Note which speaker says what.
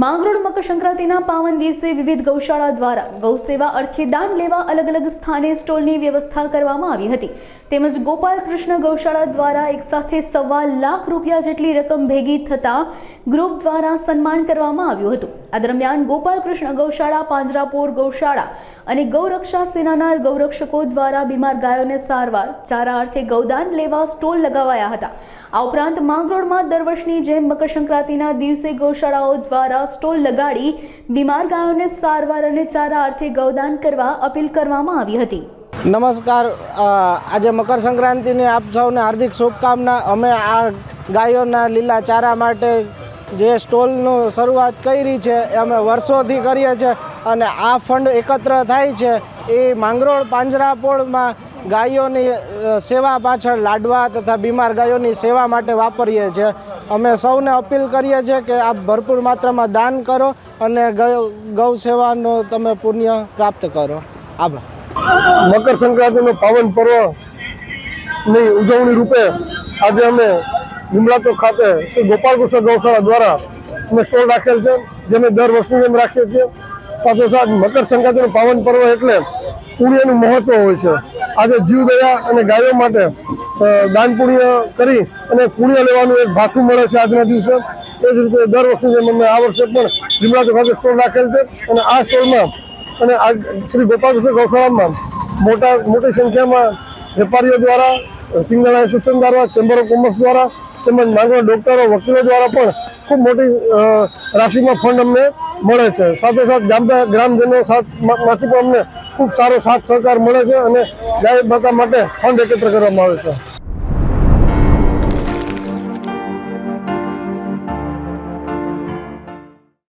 Speaker 1: માંગરોળ મકર સંક્રાંતિના પાવન દિવસે વિવિધ ગૌશાળા દ્વારા ગૌસેવા અર્થે દાન લેવા અલગ અલગ સ્થાને સ્ટોલની વ્યવસ્થા કરવામાં આવી હતી। તેમજ ગોપાલ કૃષ્ણ ગૌશાળા દ્વારા એક સાથે ₹1.25 લાખ જેટલી રકમ ભેગી થતા ગ્રુપ દ્વારા સન્માન કરવામાં આવ્યું હતું। આ દરમિયાન ગોપાલ કૃષ્ણ ગૌશાળા, પાંજરાપોર ગૌશાળા અને ગૌરક્ષા સેનાના ગૌરક્ષકો દ્વારા બીમાર ગાયોને સારવાર, ચારા અર્થે ગૌદાન લેવા સ્ટોલ લગાવાયા હતા। આ ઉપરાંત માંગરોળમાં દર વર્ષની જેમ મકર સંક્રાંતિના દિવસે ગૌશાળાઓ દ્વારા સ્ટોલ લગાડી બીમાર ગાયોને સારવાર અને ચારા અર્થે ગૌદાન કરવા અપીલ કરવામાં આવી હતી।
Speaker 2: નમસ્કાર, આજે મકર સંક્રાંતિની આપ સૌને હાર્દિક શુભકામના। અમે આ ગાયોના લીલા ચારા માટે જે સ્ટોલનું શરૂઆત કરી છે એ અમે વર્ષોથી કરીએ છીએ અને આ ફંડ એકત્ર થાય છે એ માંગરોળ પાંજરાપોળમાં ગાયોની સેવા પાછળ લાડવા તથા બીમાર ગાયોની સેવા માટે વાપરીએ છીએ। અમે સૌને અપીલ કરીએ છીએ કે આપ ભરપૂર માત્રામાં દાન કરો અને ગૌ સેવાનું તમે પુણ્ય પ્રાપ્ત કરો। આભાર।
Speaker 3: મકર સંક્રાંતિનું પાવન પર્વની ઉજવણી રૂપે આજે અમે લીમડા ચોક ખાતે શ્રી ગોપાલ કૃષ્ણ ગૌશાળા દ્વારા અમે સ્ટોલ રાખેલ છે, જેને દર વર્ષની જેમ રાખીએ છીએ। સાથોસાથ મકર સંક્રાંતિનું પાવન પર્વ એટલે પુણ્યનું મહત્વ હોય છે। આજે જીવદયા અને ગાયો માટે દાન પુણ્ય કરી અને પુણ્ય લેવાનું એક ભાથું મળે છે આજના દિવસે। એ જ રીતે દર વર્ષની જેમ અમે આ વર્ષે પણ લીમડા ચોક ખાતે સ્ટોલ રાખેલ છે અને આ સ્ટોલમાં અને આ શ્રી ગોપાલ કૃષ્ણ ગૌશાળામાં મોટી સંખ્યામાં વેપારીઓ દ્વારા, સિંગલ એસોસિએશન દ્વારા, ચેમ્બર ઓફ કોમર્સ દ્વારા તેમજ માંગરોળ ડૉક્ટરો, વકીલો દ્વારા પણ ખૂબ મોટી રાશિમાં ફંડ અમને મળે છે। સાથોસાથ ગ્રામજનો માંથી પણ અમને ખૂબ સારો સાથ સહકાર મળે છે અને ગાય માતા માટે ફંડ એકત્ર કરવામાં આવે છે।